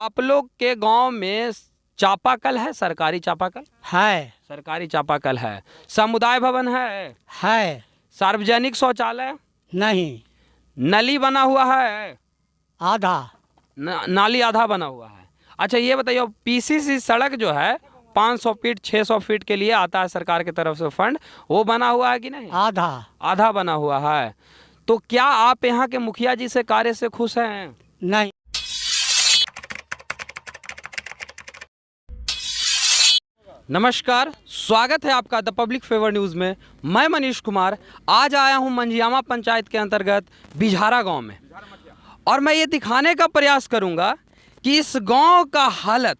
आप लोग के गांव में चापाकल है? सरकारी चापाकल है। सरकारी चापाकल है। समुदाय भवन है? सार्वजनिक शौचालय नहीं। नली बना हुआ है? आधा। नाली आधा बना हुआ है। अच्छा ये बताइए, पीसीसी सड़क जो है 500 फीट 600 फीट के लिए आता है सरकार की तरफ से फंड, वो बना हुआ है कि नहीं? आधा। आधा बना हुआ है। तो क्या आप यहाँ के मुखिया जी से कार्य से खुश हैं? नहीं। नमस्कार, स्वागत है आपका द पब्लिक फेवर न्यूज़ में। मैं मनीष कुमार आज आया हूं मंझियामा पंचायत के अंतर्गत बिझारा गांव में, और मैं ये दिखाने का प्रयास करूंगा कि इस गांव का हालत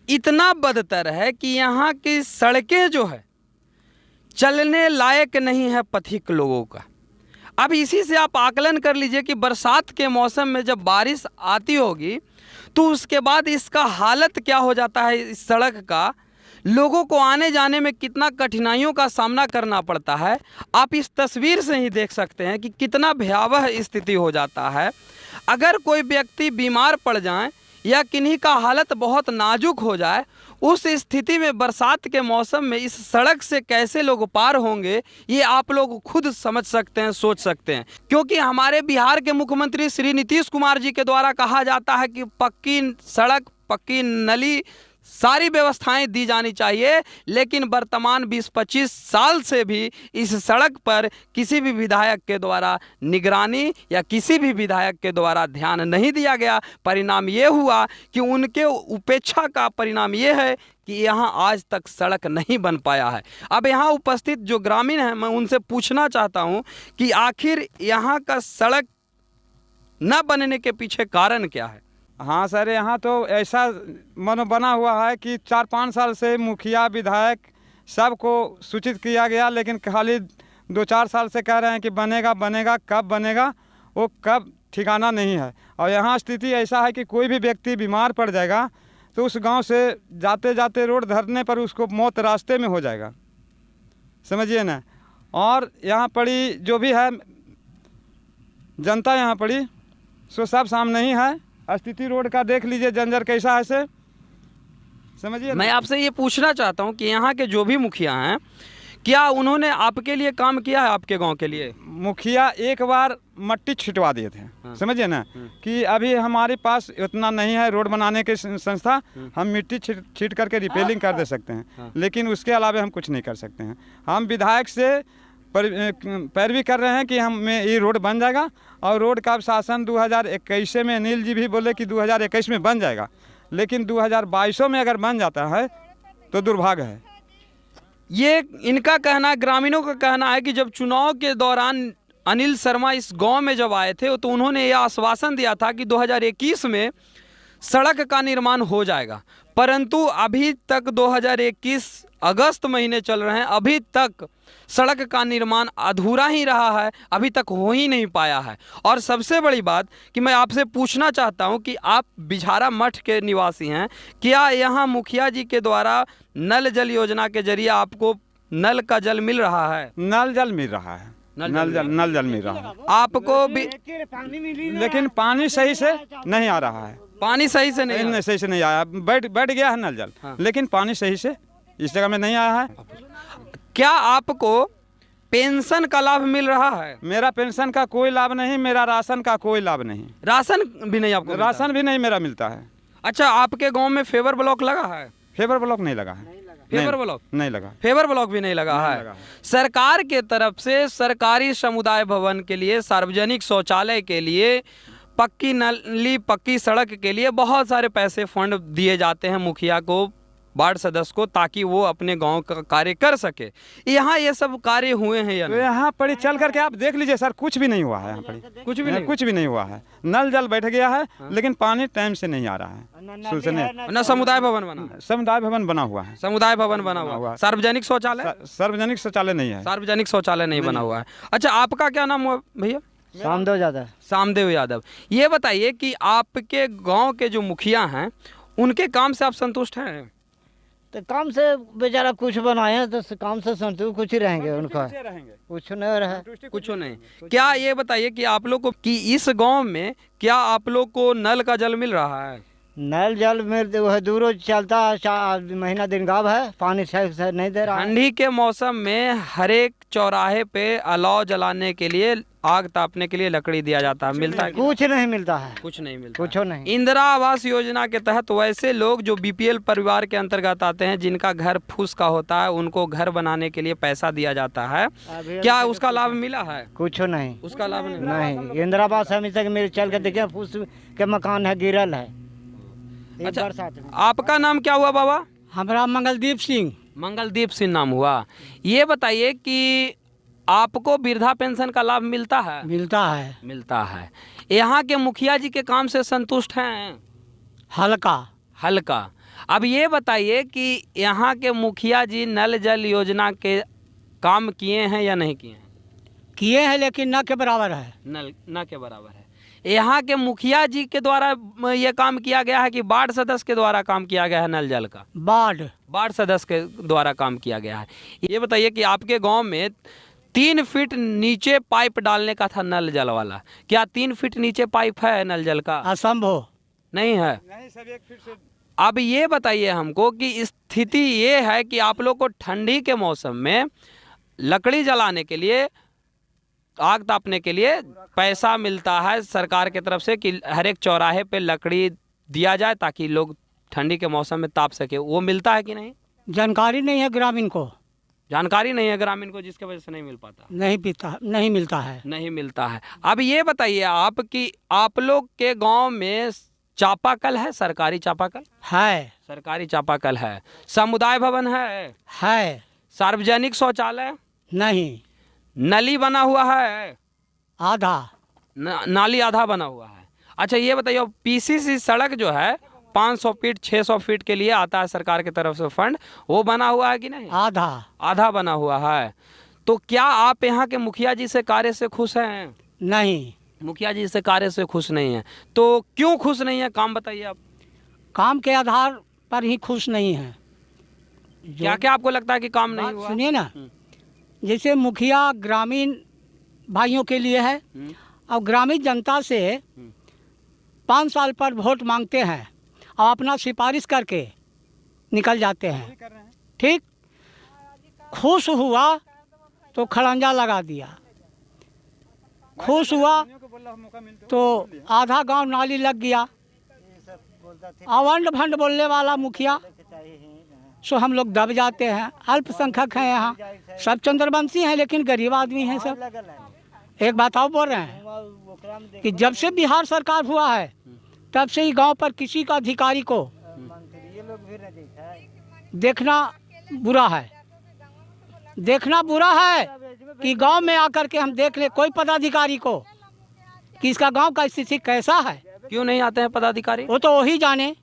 इतना बदतर है कि यहाँ की सड़कें जो है चलने लायक नहीं है पथिक लोगों का। अब इसी से आप आकलन कर लीजिए कि बरसात के मौसम में जब बारिश आती होगी तो उसके बाद इसका हालत क्या हो जाता है। इस सड़क का लोगों को आने जाने में कितना कठिनाइयों का सामना करना पड़ता है। आप इस तस्वीर से ही देख सकते हैं कि कितना भयावह स्थिति हो जाता है। अगर कोई व्यक्ति बीमार पड़ जाए या किन्हीं का हालत बहुत नाजुक हो जाए, उस स्थिति में बरसात के मौसम में इस सड़क से कैसे लोग पार होंगे, ये आप लोग खुद समझ सकते हैं, सोच सकते हैं। क्योंकि हमारे बिहार के मुख्यमंत्री श्री नीतीश कुमार जी के द्वारा कहा जाता है कि पक्की सड़क, पक्की नली, सारी व्यवस्थाएं दी जानी चाहिए, लेकिन वर्तमान 20-25 साल से भी इस सड़क पर किसी भी विधायक के द्वारा निगरानी या किसी भी विधायक के द्वारा ध्यान नहीं दिया गया। परिणाम ये हुआ कि उनके उपेक्षा का परिणाम ये है कि यहाँ आज तक सड़क नहीं बन पाया है। अब यहाँ उपस्थित जो ग्रामीण हैं, मैं उनसे पूछना चाहता हूँ कि आखिर यहाँ का सड़क न बनने के पीछे कारण क्या है? हाँ सर, यहाँ तो ऐसा मनो बना हुआ है कि 4-5 साल से मुखिया विधायक सबको सूचित किया गया, लेकिन खाली 2-4 साल से कह रहे हैं कि बनेगा बनेगा, कब बनेगा वो कब ठिकाना नहीं है। और यहाँ स्थिति ऐसा है कि कोई भी व्यक्ति बीमार पड़ जाएगा तो उस गांव से जाते जाते रोड धरने पर उसको मौत रास्ते में हो जाएगा, समझिए ना। और यहाँ पड़ी जो भी है जनता यहाँ पड़ी सो सब सामने ही है। स्थिति रोड का देख लीजिए, जंजर कैसा है से, समझिए। मैं आपसे ये पूछना चाहता हूँ कि यहाँ के जो भी मुखिया हैं, क्या उन्होंने आपके लिए काम किया है, आपके गांव के लिए? मुखिया एक बार मट्टी छिटवा दिए थे, हाँ। समझिए ना, कि अभी हमारे पास उतना नहीं है रोड बनाने की संस्था, हम मिट्टी छीट करके रिपेयरिंग कर दे सकते हैं, हाँ। लेकिन उसके अलावा हम कुछ नहीं कर सकते हैं। हम विधायक से पैरवी कर रहे हैं कि हमें ये रोड बन जाएगा, और रोड का शासन 2021 में अनिल जी भी बोले कि 2021 में बन जाएगा, लेकिन 2022 में अगर बन जाता है तो दुर्भाग्य है। ये इनका कहना, ग्रामीणों का कहना है कि जब चुनाव के दौरान अनिल शर्मा इस गांव में जब आए थे तो उन्होंने यह आश्वासन दिया था कि 2021 में सड़क का निर्माण हो जाएगा, परंतु अभी तक 2021 अगस्त महीने चल रहे हैं, अभी तक सड़क का निर्माण अधूरा ही रहा है, अभी तक हो ही नहीं पाया है। और सबसे बड़ी बात कि मैं आपसे पूछना चाहता हूं कि आप बिझारा मठ के निवासी हैं, क्या यहाँ मुखिया जी के द्वारा नल जल योजना के जरिए आपको नल का जल मिल रहा है? नल जल मिल रहा है, नल जल मिल रहा है आपको भी, लेकिन पानी सही से नहीं आ रहा है। पानी सही से नहीं सही से नहीं आया, बैठ गया है नल जल, हाँ। लेकिन पानी सही से इस जगह में नहीं आया है। क्या आपको पेंशन का लाभ मिल रहा है? मेरा पेंशन का कोई लाभ नहीं, मेरा राशन का कोई लाभ नहीं। राशन भी नहीं आपको? राशन भी नहीं मेरा मिलता है। अच्छा, आपके गांव में फेवर ब्लॉक लगा है? फेवर ब्लॉक नहीं लगा है। फेवर ब्लॉक नहीं लगा, फेवर ब्लॉक भी नहीं लगा है। सरकार के तरफ से सरकारी समुदाय भवन के लिए, सार्वजनिक शौचालय के लिए, पक्की नली, पक्की सड़क के लिए बहुत सारे पैसे फंड दिए जाते हैं मुखिया को, वार्ड सदस्य को, ताकि वो अपने गांव का कार्य कर सके। यहाँ ये सब कार्य हुए हैं या तो नहीं? यहाँ पर चल करके आप देख लीजिए सर, कुछ भी नहीं हुआ है। यहाँ पर कुछ भी नहीं, कुछ भी नहीं हुआ है। नल जल बैठ गया है, लेकिन पानी टाइम से नहीं आ रहा है। न समुदाय भवन बना है? समुदाय भवन बना हुआ है। समुदाय भवन बना हुआ है। सार्वजनिक शौचालय? सार्वजनिक शौचालय नहीं है। सार्वजनिक शौचालय नहीं बना हुआ है। अच्छा, आपका क्या नाम हुआ भैया? सामदेव यादव। सामदेव यादव। ये बताइए कि आपके गांव के जो मुखिया हैं, उनके काम से आप संतुष्ट हैं? तो काम से बेचारा कुछ बनाए हैं तो काम से संतुष्ट कुछ ही रहेंगे, उनका कुछ नहीं रहे, कुछ नहीं। क्या ये बताइए कि आप लोग को कि इस गांव में क्या आप लोग को नल का जल मिल रहा है? नल जल में वो है दूर चलता है, महीना दिन गाँव है, पानी सही से नहीं दे रहा है। ठंडी के मौसम में हर एक चौराहे पे अलाव जलाने के लिए, आग तापने के लिए लकड़ी दिया जाता है, मिलता है? कुछ नहीं मिलता है, कुछ नहीं मिलता। कुछ नहीं। इंदिरा आवास योजना के तहत वैसे लोग जो बीपीएल परिवार के अंतर्गत आते हैं, जिनका घर फूस का होता है, उनको घर बनाने के लिए पैसा दिया जाता है। क्या उसका लाभ मिला है? कुछ नहीं, उसका लाभ नहीं। नहीं। इंदिरा आवास अभी तक मेरे चल के देखिए, फूस के मकान है, गिरल है। अच्छा, बरसात में। आपका नाम क्या हुआ बाबा? हमारा मंगलदीप सिंह। मंगलदीप सिंह नाम हुआ। ये बताइए कि आपको वृद्धा पेंशन का लाभ मिलता है? मिलता है। मिलता है। यहाँ के मुखिया जी के काम से संतुष्ट हैं? हल्का हल्का। अब ये बताइए कि यहाँ के मुखिया जी नल जल योजना के काम किए हैं या नहीं किए हैं? किए हैं, लेकिन न के बराबर है। नल न के बराबर है। यहाँ के मुखिया जी के द्वारा ये काम किया गया है कि वार्ड सदस्य के द्वारा काम किया गया है? नल जल का वार्ड सदस्य के द्वारा काम किया गया है। ये बताइए कि आपके गांव में 3 फीट नीचे पाइप डालने का था नल जल वाला, क्या 3 फीट नीचे पाइप है नल जल का? असंभव नहीं है। नहीं, सब 1 फीट से। अब ये बताइए हमको कि स्थिति ये है कि आप लोग को ठंडी के मौसम में लकड़ी जलाने के लिए, आग तापने के लिए पैसा मिलता है सरकार की तरफ से कि हर एक चौराहे पे लकड़ी दिया जाए ताकि लोग ठंडी के मौसम में ताप सके। वो मिलता है कि नहीं? जानकारी नहीं है ग्रामीण को। जानकारी नहीं है ग्रामीण को, जिसके वजह से नहीं मिल पाता। नहीं मिलता है। नहीं मिलता है। अब ये बताइए आप कि आप लोग के गांव में चापाकल है? सरकारी चापाकल है। सरकारी चापाकल है। समुदाय भवन है? सार्वजनिक शौचालय नहीं। नली बना हुआ है? आधा नाली आधा बना हुआ है। अच्छा, ये बताइए पीसीसी सड़क जो है 500 फीट 600 फीट के लिए आता है सरकार की तरफ से फंड, वो बना हुआ है कि नहीं? आधा बना हुआ है। तो क्या आप यहाँ के मुखिया जी से कार्य से खुश हैं? नहीं। मुखिया जी से कार्य से खुश नहीं है। तो क्यों खुश नहीं है? काम बताइए आप। काम के आधार पर ही खुश नहीं है। क्या क्या आपको लगता है कि काम नहीं हुआ? सुनिए ना, जैसे मुखिया ग्रामीण भाइयों के लिए है, और ग्रामीण जनता से 5 साल पर वोट मांगते हैं और अपना सिफारिश करके निकल जाते हैं। ठीक, खुश हुआ तो खड़ंजा लगा दिया, खुश हुआ तो आधा गांव नाली लग गया। अवंड भंड बोलने वाला मुखिया, सो हम लोग दब जाते हैं। अल्पसंख्यक हैं यहाँ, सब चंद्रवंशी हैं, लेकिन गरीब आदमी हैं सब। एक बात और बोल रहे हैं कि जब से बिहार सरकार हुआ है तब से ही गांव पर किसी का अधिकारी को देखना बुरा है। देखना बुरा है कि गांव में आकर के हम देख ले कोई पदाधिकारी को कि इसका गांव का स्थिति कैसा है। क्यों नहीं आते हैं पदाधिकारी? वो तो वही जाने।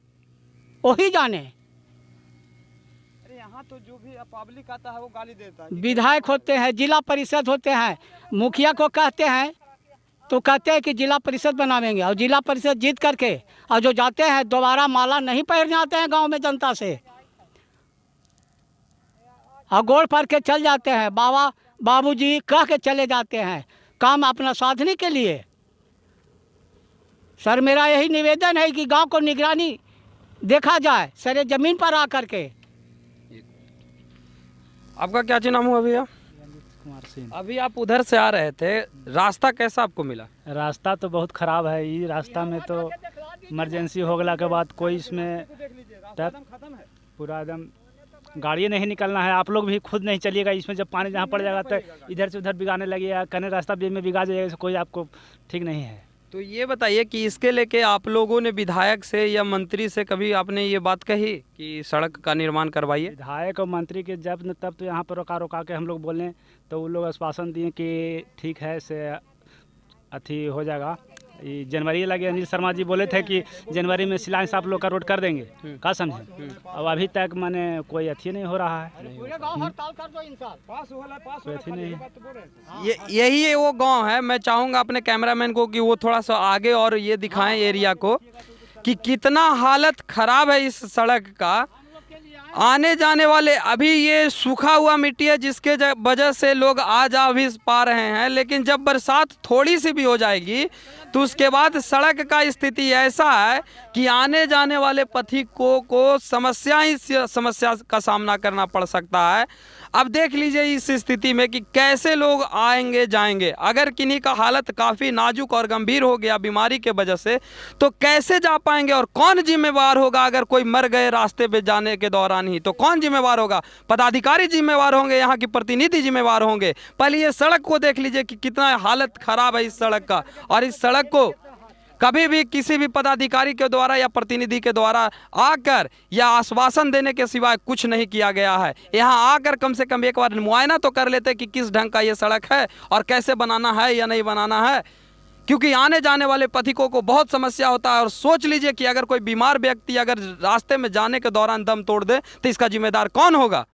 यहाँ तो जो भी पब्लिक आता है वो गाली देता है। विधायक होते हैं, जिला परिषद होते हैं, मुखिया को कहते हैं तो कहते हैं कि जिला परिषद बनावेंगे, और जिला परिषद जीत करके और जो जाते हैं दोबारा माला नहीं पहनने आते हैं गांव में जनता से, और गोड़ पर के चल जाते हैं, बाबा बाबूजी कह के चले जाते हैं काम अपना साधने के लिए। सर, मेरा यही निवेदन है कि गांव को निगरानी देखा जाए सरे जमीन पर आकर के। आपका क्या नाम हुआ भैया? कुमार सिंह। अभी आप उधर से आ रहे थे, रास्ता कैसा आपको मिला? रास्ता तो बहुत ख़राब है। ये रास्ता में तो इमरजेंसी हो गला के बाद कोई इसमें पूरा एकदम गाड़ी नहीं निकलना है। आप लोग भी खुद नहीं चलिएगा इसमें, जब पानी जहाँ पड़ जाएगा तो इधर से उधर बिगाड़ने लगेगा, कहने रास्ता बीच में बिगाड़ जाएगा, कोई आपको ठीक नहीं है। तो ये बताइए कि इसके लेके आप लोगों ने विधायक से या मंत्री से कभी आपने ये बात कही कि सड़क का निर्माण करवाइए? विधायक और मंत्री के जब न तब तो यहाँ पर रोका के हम लोग बोलें तो वो लोग आश्वासन दिए कि ठीक है से अथी हो जाएगा। ये जनवरी लगे, अनिल शर्मा जी बोले थे कि जनवरी में शिलान्यास आप लोग का रोड कर देंगे, क्या समझे। अब अभी तक माने कोई अथी नहीं हो रहा है, कोई अथी नहीं है। यही है वो गांव है। मैं चाहूँगा अपने कैमरामैन को कि वो थोड़ा सा आगे और ये दिखाएं एरिया को कि कितना हालत खराब है इस सड़क का। आने जाने वाले, अभी ये सूखा हुआ मिट्टी है जिसके वजह से लोग आ जा भी पा रहे हैं, लेकिन जब बरसात थोड़ी सी भी हो जाएगी तो उसके बाद सड़क का स्थिति ऐसा है कि आने जाने वाले पथिकों को समस्या का सामना करना पड़ सकता है। अब देख लीजिए इस स्थिति में कि कैसे लोग आएंगे जाएंगे। अगर किन्हीं का हालत काफ़ी नाजुक और गंभीर हो गया बीमारी के वजह से, तो कैसे जा पाएंगे और कौन जिम्मेवार होगा? अगर कोई मर गए रास्ते पे जाने के दौरान ही, तो कौन जिम्मेवार होगा? पदाधिकारी जिम्मेवार होंगे, यहाँ की प्रतिनिधि जिम्मेवार होंगे। पहले ये सड़क को देख लीजिए कि कितना हालत खराब है इस सड़क का, और इस सड़क को कभी भी किसी भी पदाधिकारी के द्वारा या प्रतिनिधि के द्वारा आकर या आश्वासन देने के सिवाय कुछ नहीं किया गया है। यहाँ आकर कम से कम एक बार मुआयना तो कर लेते कि किस ढंग का ये सड़क है और कैसे बनाना है या नहीं बनाना है, क्योंकि आने जाने वाले पथिकों को बहुत समस्या होता है। और सोच लीजिए कि अगर कोई बीमार व्यक्ति अगर रास्ते में जाने के दौरान दम तोड़ दे तो इसका जिम्मेदार कौन होगा?